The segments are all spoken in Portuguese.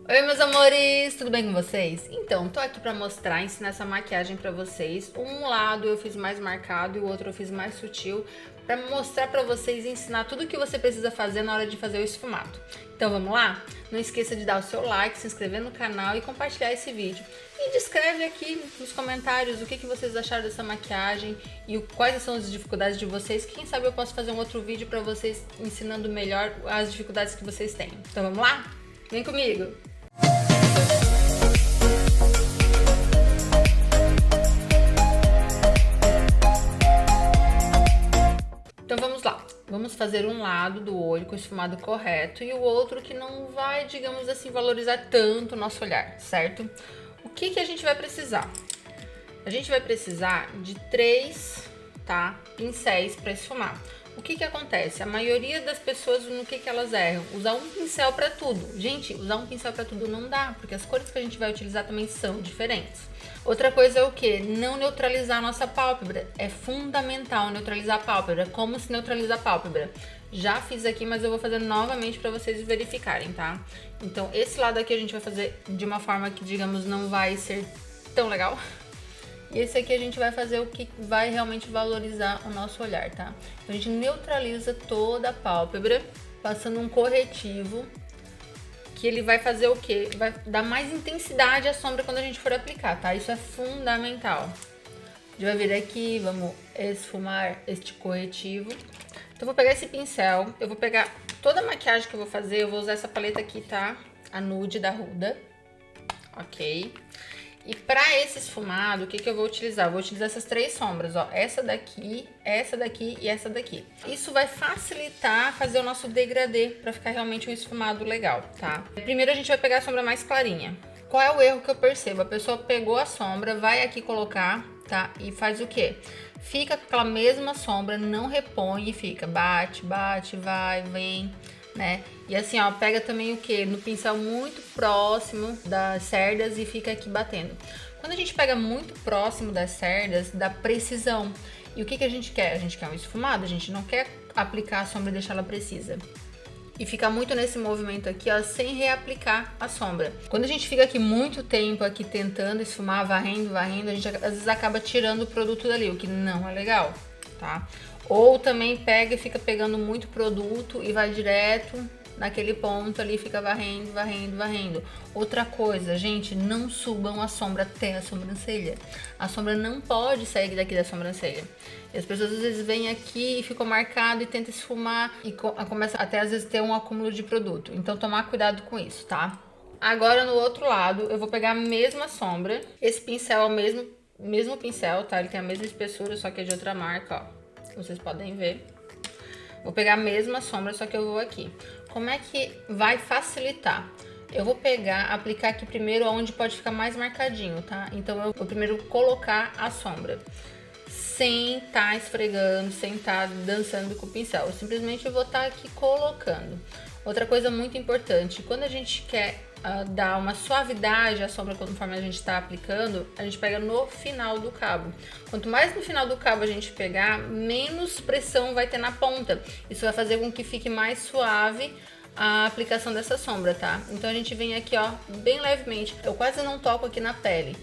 Oi, meus amores, tudo bem com vocês? Então, tô aqui pra mostrar, ensinar essa maquiagem pra vocês. Um lado eu fiz mais marcado e o outro eu fiz mais sutil, pra mostrar pra vocês e ensinar tudo o que você precisa fazer na hora de fazer o esfumado. Então, vamos lá? Não esqueça de dar o seu like, se inscrever no canal e compartilhar esse vídeo. E descreve aqui nos comentários o que vocês acharam dessa maquiagem e quais são as dificuldades de vocês. Quem sabe eu posso fazer um outro vídeo pra vocês ensinando melhor as dificuldades que vocês têm. Então, vamos lá? Vem comigo! Então vamos lá, vamos fazer um lado do olho com o esfumado correto e o outro que não vai, digamos assim, valorizar tanto o nosso olhar, certo? O que a gente vai precisar? A gente vai precisar de 3, tá, pincéis para esfumar. O que acontece? A maioria das pessoas, no que elas erram? Usar um pincel para tudo. Gente, usar um pincel para tudo não dá, porque as cores que a gente vai utilizar também são diferentes. Outra coisa é o que? Não neutralizar a nossa pálpebra. É fundamental neutralizar a pálpebra. Como se neutraliza a pálpebra? Já fiz aqui, mas eu vou fazer novamente para vocês verificarem, tá? Então, esse lado aqui a gente vai fazer de uma forma que, digamos, não vai ser tão legal. E esse aqui a gente vai fazer o que vai realmente valorizar o nosso olhar, tá? Então, a gente neutraliza toda a pálpebra, passando um corretivo, que ele vai fazer o quê? Vai dar mais intensidade à sombra quando a gente for aplicar, tá? Isso é fundamental. A gente vai vir aqui, vamos esfumar este corretivo. Então, eu vou pegar esse pincel, eu vou pegar toda a maquiagem que eu vou fazer, eu vou usar essa paleta aqui, tá? A Nude da Huda, ok? E para esse esfumado, o que eu vou utilizar? Eu vou utilizar essas 3 sombras, ó. Essa daqui e essa daqui. Isso vai facilitar fazer o nosso degradê para ficar realmente um esfumado legal, tá? Primeiro a gente vai pegar a sombra mais clarinha. Qual é o erro que eu percebo? A pessoa pegou a sombra, vai aqui colocar, tá? E faz o quê? Fica com aquela mesma sombra, não repõe e fica bate, bate, vai, vem, né? E assim, ó, pega também o que? No pincel muito próximo das cerdas e fica aqui batendo. Quando a gente pega muito próximo das cerdas, dá precisão. E o que a gente quer? A gente quer um esfumado, a gente não quer aplicar a sombra e deixar ela precisa. E fica muito nesse movimento aqui, ó, sem reaplicar a sombra. Quando a gente fica aqui muito tempo aqui tentando esfumar, varrendo, varrendo, a gente às vezes acaba tirando o produto dali, o que não é legal, tá? Ou também pega e fica pegando muito produto e vai direto naquele ponto ali, fica varrendo, varrendo, varrendo. Outra coisa, gente, não subam a sombra até a sobrancelha. A sombra não pode sair daqui da sobrancelha. E as pessoas às vezes vêm aqui e ficam marcado e tentam esfumar e começa até às vezes ter um acúmulo de produto. Então tomar cuidado com isso, tá? Agora no outro lado, eu vou pegar a mesma sombra. Esse pincel é o mesmo pincel, tá? Ele tem a mesma espessura, só que é de outra marca, ó. Vocês podem ver. Vou pegar a mesma sombra, só que eu vou aqui. Como é que vai facilitar? Eu vou pegar, aplicar aqui primeiro onde pode ficar mais marcadinho, tá? Então, eu vou primeiro colocar a sombra. Sem estar esfregando, sem estar dançando com o pincel. Eu simplesmente vou estar aqui colocando. Outra coisa muito importante, quando a gente quer dar uma suavidade à sombra conforme a gente está aplicando, a gente pega no final do cabo. Quanto mais no final do cabo a gente pegar, menos pressão vai ter na ponta. Isso vai fazer com que fique mais suave a aplicação dessa sombra, tá? Então a gente vem aqui, ó, bem levemente. Eu quase não toco aqui na pele.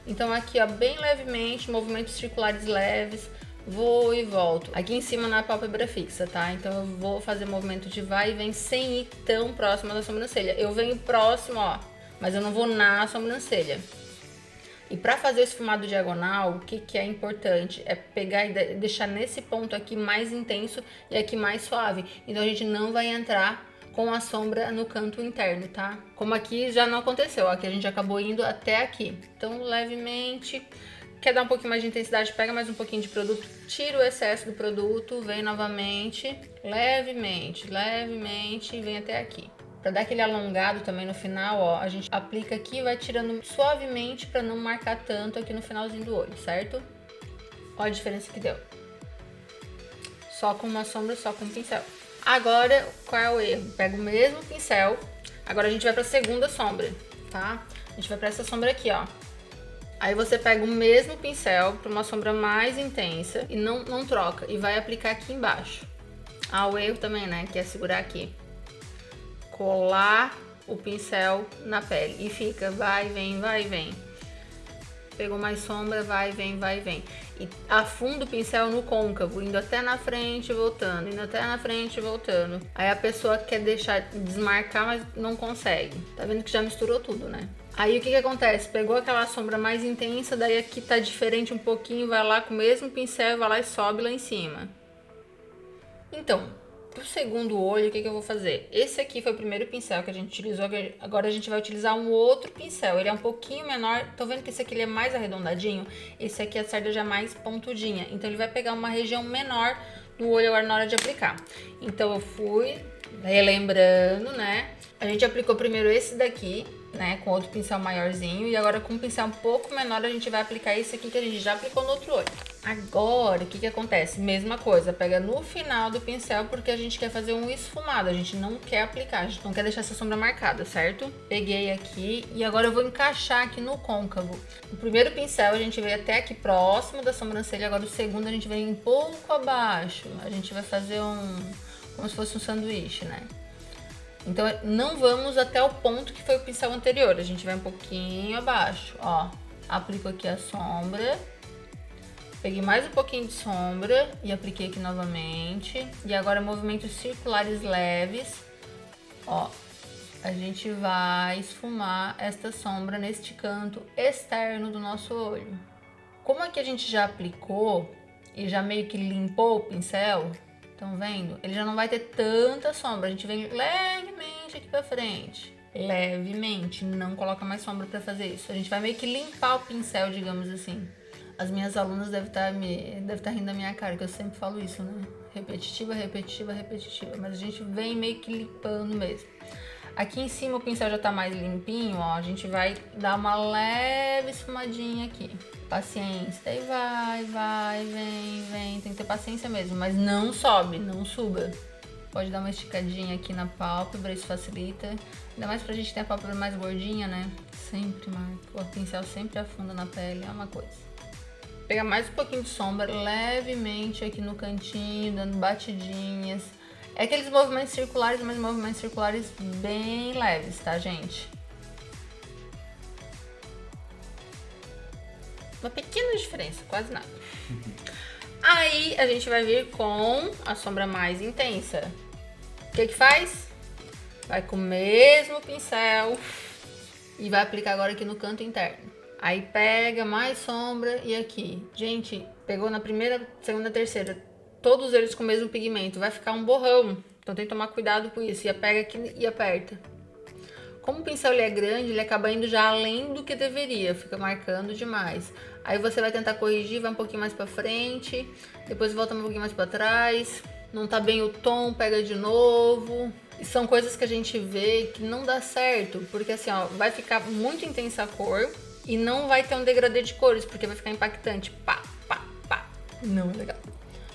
Então aqui, ó, bem levemente, movimentos circulares leves. Vou e volto. Aqui em cima na pálpebra fixa, tá? Então eu vou fazer movimento de vai e vem sem ir tão próximo da sobrancelha. Eu venho próximo, ó, mas eu não vou na sobrancelha. E pra fazer o esfumado diagonal, o que é importante? É pegar e deixar nesse ponto aqui mais intenso e aqui mais suave. Então a gente não vai entrar com a sombra no canto interno, tá? Como aqui já não aconteceu, ó, aqui a gente acabou indo até aqui. Então levemente... Quer dar um pouquinho mais de intensidade, pega mais um pouquinho de produto, tira o excesso do produto, vem novamente, levemente, levemente e vem até aqui. Pra dar aquele alongado também no final, ó, a gente aplica aqui e vai tirando suavemente pra não marcar tanto aqui no finalzinho do olho, certo? Olha a diferença que deu. Só com uma sombra, só com um pincel. Agora, qual é o erro? Pega o mesmo pincel, agora a gente vai pra segunda sombra, tá? A gente vai pra essa sombra aqui, ó. Aí você pega o mesmo pincel para uma sombra mais intensa e não troca. E vai aplicar aqui embaixo. Ah, o erro também, né? Que é segurar aqui. Colar o pincel na pele e fica vai, vem, vai, vem. Pegou mais sombra, vai, vem, vai, vem. E afunda o pincel no côncavo, indo até na frente e voltando, indo até na frente e voltando. Aí a pessoa quer deixar desmarcar, mas não consegue. Tá vendo que já misturou tudo, né? Aí o que acontece? Pegou aquela sombra mais intensa, daí aqui tá diferente um pouquinho, vai lá com o mesmo pincel, vai lá e sobe lá em cima. Então, pro segundo olho, o que eu vou fazer? Esse aqui foi o primeiro pincel que a gente utilizou, agora a gente vai utilizar um outro pincel. Ele é um pouquinho menor, tô vendo que esse aqui ele é mais arredondadinho, esse aqui a cerda já é mais pontudinha. Então ele vai pegar uma região menor no olho agora na hora de aplicar. Então eu fui relembrando, né? A gente aplicou primeiro esse daqui, né, com outro pincel maiorzinho, e agora com um pincel um pouco menor a gente vai aplicar esse aqui que a gente já aplicou no outro olho. Agora, o que acontece? Mesma coisa, pega no final do pincel porque a gente quer fazer um esfumado, a gente não quer aplicar, a gente não quer deixar essa sombra marcada, certo? Peguei aqui e agora eu vou encaixar aqui no côncavo. O primeiro pincel a gente veio até aqui próximo da sobrancelha, agora o segundo a gente vem um pouco abaixo, a gente vai fazer como se fosse um sanduíche, né? Então, não vamos até o ponto que foi o pincel anterior. A gente vai um pouquinho abaixo, ó. Aplico aqui a sombra. Peguei mais um pouquinho de sombra e apliquei aqui novamente. E agora, movimentos circulares leves. Ó, a gente vai esfumar esta sombra neste canto externo do nosso olho. Como aqui a gente já aplicou e já meio que limpou o pincel... Estão vendo? Ele já não vai ter tanta sombra. A gente vem levemente aqui pra frente. Levemente. Não coloca mais sombra pra fazer isso. A gente vai meio que limpar o pincel, digamos assim. As minhas alunas devem estar rindo da minha cara, que eu sempre falo isso, né? Repetitiva, repetitiva, repetitiva. Mas a gente vem meio que limpando mesmo. Aqui em cima o pincel já tá mais limpinho, ó. A gente vai dar uma leve esfumadinha aqui. Paciência, daí vai, vem. Tem que ter paciência mesmo, mas não sobe, não suba. Pode dar uma esticadinha aqui na pálpebra, isso facilita. Ainda mais pra gente ter a pálpebra mais gordinha, né? Sempre marca. O pincel sempre afunda na pele, é uma coisa. Pegar mais um pouquinho de sombra, levemente aqui no cantinho, dando batidinhas. É aqueles movimentos circulares, mas movimentos circulares bem leves, tá, gente? Uma pequena diferença, quase nada. Aí a gente vai vir com a sombra mais intensa. O que faz? Vai com o mesmo pincel e vai aplicar agora aqui no canto interno. Aí pega mais sombra e aqui. Gente, pegou na primeira, segunda, terceira. Todos eles com o mesmo pigmento. Vai ficar um borrão. Então tem que tomar cuidado com isso. E pega aqui e aperta. Como o pincel ele é grande, ele acaba indo já além do que deveria. Fica marcando demais. Aí você vai tentar corrigir, vai um pouquinho mais pra frente. Depois volta um pouquinho mais pra trás. Não tá bem o tom, pega de novo. E são coisas que a gente vê que não dá certo. Porque assim, ó, vai ficar muito intensa a cor. E não vai ter um degradê de cores, porque vai ficar impactante. Pá, pá, pá. Não é legal.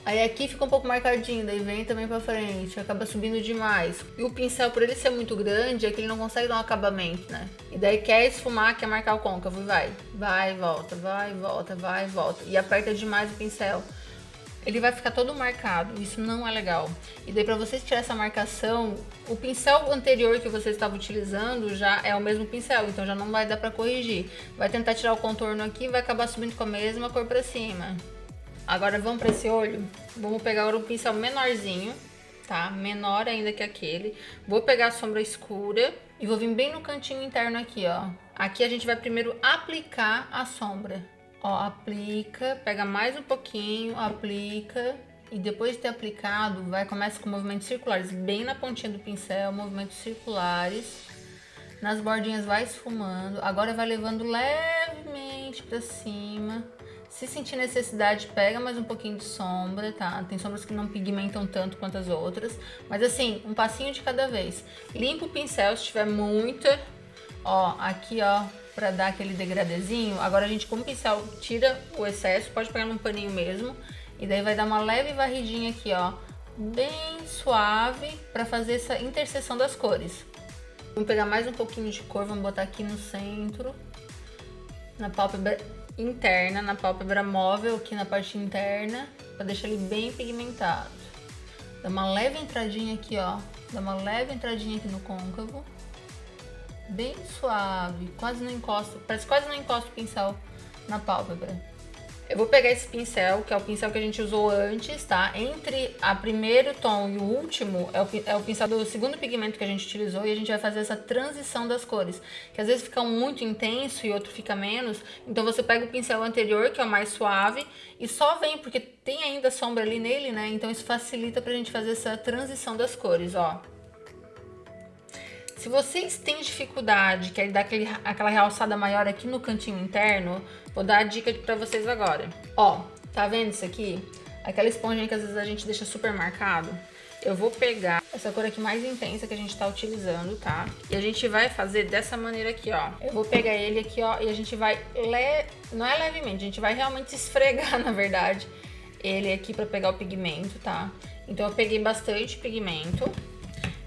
Aí aqui fica um pouco marcadinho, daí vem também pra frente, acaba subindo demais. E o pincel, por ele ser muito grande, é que ele não consegue dar um acabamento, né? E daí quer esfumar, quer marcar o côncavo e vai. Vai e volta, vai e volta, vai e volta. E aperta demais o pincel. Ele vai ficar todo marcado, isso não é legal. E daí pra vocês tirar essa marcação, o pincel anterior que você estava utilizando já é o mesmo pincel, então já não vai dar pra corrigir. Vai tentar tirar o contorno aqui e vai acabar subindo com a mesma cor pra cima. Agora vamos para esse olho, vamos pegar agora um pincel menorzinho, tá? Menor ainda que aquele. Vou pegar a sombra escura e vou vir bem no cantinho interno aqui, ó. Aqui a gente vai primeiro aplicar a sombra. Ó, aplica, pega mais um pouquinho, aplica. E depois de ter aplicado, começa com movimentos circulares, bem na pontinha do pincel, movimentos circulares. Nas bordinhas vai esfumando. Agora vai levando levemente para cima. Se sentir necessidade, pega mais um pouquinho de sombra, tá? Tem sombras que não pigmentam tanto quanto as outras. Mas assim, um passinho de cada vez. Limpa o pincel se tiver muita. Ó, aqui, ó, pra dar aquele degradêzinho. Agora a gente com o pincel tira o excesso, pode pegar num paninho mesmo. E daí vai dar uma leve varridinha aqui, ó. Bem suave, pra fazer essa interseção das cores. Vamos pegar mais um pouquinho de cor, vamos botar aqui no centro. Na pálpebra interna, na pálpebra móvel, aqui na parte interna, pra deixar ele bem pigmentado. Dá uma leve entradinha aqui, ó. Dá uma leve entradinha aqui no côncavo. bem suave, quase não encosto, parece que quase não encosta o pincel na pálpebra. Eu vou pegar esse pincel, que é o pincel que a gente usou antes, tá? Entre o primeiro tom e o último, é o pincel do segundo pigmento que a gente utilizou, e a gente vai fazer essa transição das cores, que às vezes fica um muito intenso e outro fica menos. Então você pega o pincel anterior, que é o mais suave, e só vem, porque tem ainda sombra ali nele, né? Então isso facilita pra gente fazer essa transição das cores, ó. Se vocês têm dificuldade, quer dar aquela realçada maior aqui no cantinho interno, vou dar a dica pra vocês agora. Ó, tá vendo isso aqui? Aquela esponjinha que às vezes a gente deixa super marcado. Eu vou pegar essa cor aqui mais intensa que a gente tá utilizando, tá? E a gente vai fazer dessa maneira aqui, ó. Eu vou pegar ele aqui, ó, e a gente vai... Não é levemente, a gente vai realmente esfregar, na verdade, ele aqui pra pegar o pigmento, tá? Então eu peguei bastante pigmento.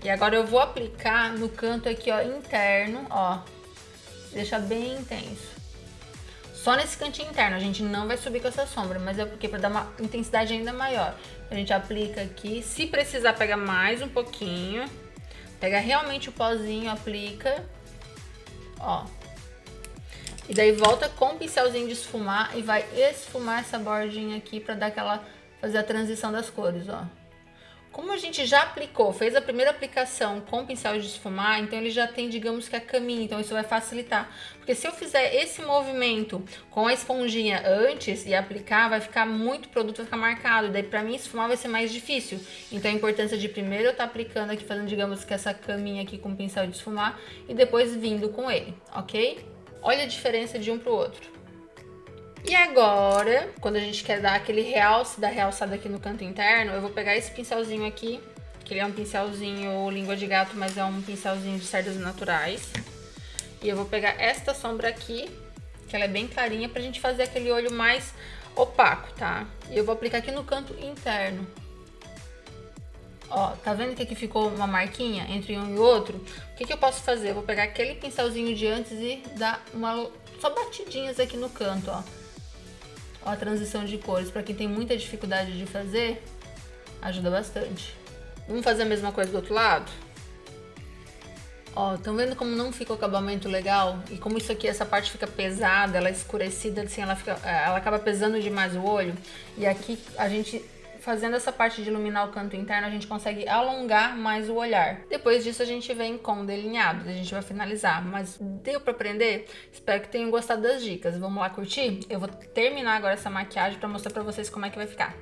E agora eu vou aplicar no canto aqui, ó, interno, ó. Deixa bem intenso. Só nesse cantinho interno, a gente não vai subir com essa sombra, mas é porque para dar uma intensidade ainda maior. A gente aplica aqui, se precisar pega mais um pouquinho. Pega realmente o pozinho, aplica. Ó. E daí volta com o pincelzinho de esfumar e vai esfumar essa bordinha aqui para dar aquela... fazer a transição das cores, ó. Como a gente já aplicou, fez a primeira aplicação com o pincel de esfumar, então ele já tem, digamos que a caminha, então isso vai facilitar. Porque se eu fizer esse movimento com a esponjinha antes e aplicar, vai ficar muito produto, vai ficar marcado. E daí pra mim esfumar vai ser mais difícil. Então a importância de primeiro eu estar aplicando aqui, fazendo, digamos que essa caminha aqui com o pincel de esfumar e depois vindo com ele, ok? Olha a diferença de um pro outro. E agora, quando a gente quer dar aquele realce, dar realçada aqui no canto interno, eu vou pegar esse pincelzinho aqui, que ele é um pincelzinho língua de gato, mas é um pincelzinho de cerdas naturais. E eu vou pegar esta sombra aqui, que ela é bem clarinha, pra gente fazer aquele olho mais opaco, tá? E eu vou aplicar aqui no canto interno. Ó, tá vendo que aqui ficou uma marquinha entre um e o outro? O que que eu posso fazer? Eu vou pegar aquele pincelzinho de antes e dar só batidinhas aqui no canto, ó. Ó, a transição de cores, pra quem tem muita dificuldade de fazer, ajuda bastante. Vamos fazer a mesma coisa do outro lado? Ó, estão vendo como não fica o acabamento legal? E como isso aqui, essa parte fica pesada, ela é escurecida, assim, ela acaba pesando demais o olho. E aqui, a gente... fazendo essa parte de iluminar o canto interno, a gente consegue alongar mais o olhar. Depois disso, a gente vem com delineados, a gente vai finalizar. Mas deu pra aprender? Espero que tenham gostado das dicas. Vamos lá curtir? Eu vou terminar agora essa maquiagem pra mostrar pra vocês como é que vai ficar.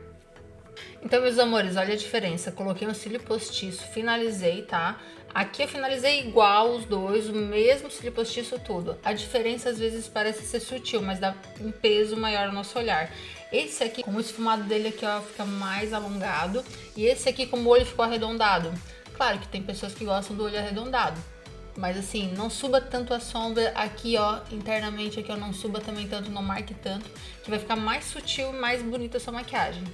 Então, meus amores, olha a diferença. Coloquei um cílio postiço, finalizei, tá? Aqui eu finalizei igual os dois, o mesmo cílio postiço tudo. A diferença às vezes parece ser sutil, mas dá um peso maior no nosso olhar. Esse aqui, como o esfumado dele aqui, ó, fica mais alongado. E esse aqui, como o olho ficou arredondado. Claro que tem pessoas que gostam do olho arredondado. Mas assim, não suba tanto a sombra aqui, ó, internamente aqui, ó, não suba também tanto, não marque tanto. Que vai ficar mais sutil e mais bonita a sua maquiagem.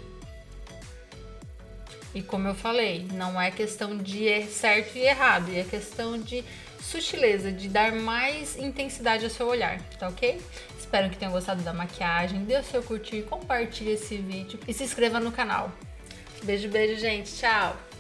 E como eu falei, não é questão de certo e errado, é questão de sutileza, de dar mais intensidade ao seu olhar, tá ok? Espero que tenham gostado da maquiagem, dê o seu curtir, compartilhe esse vídeo e se inscreva no canal. Beijo, beijo, gente. Tchau!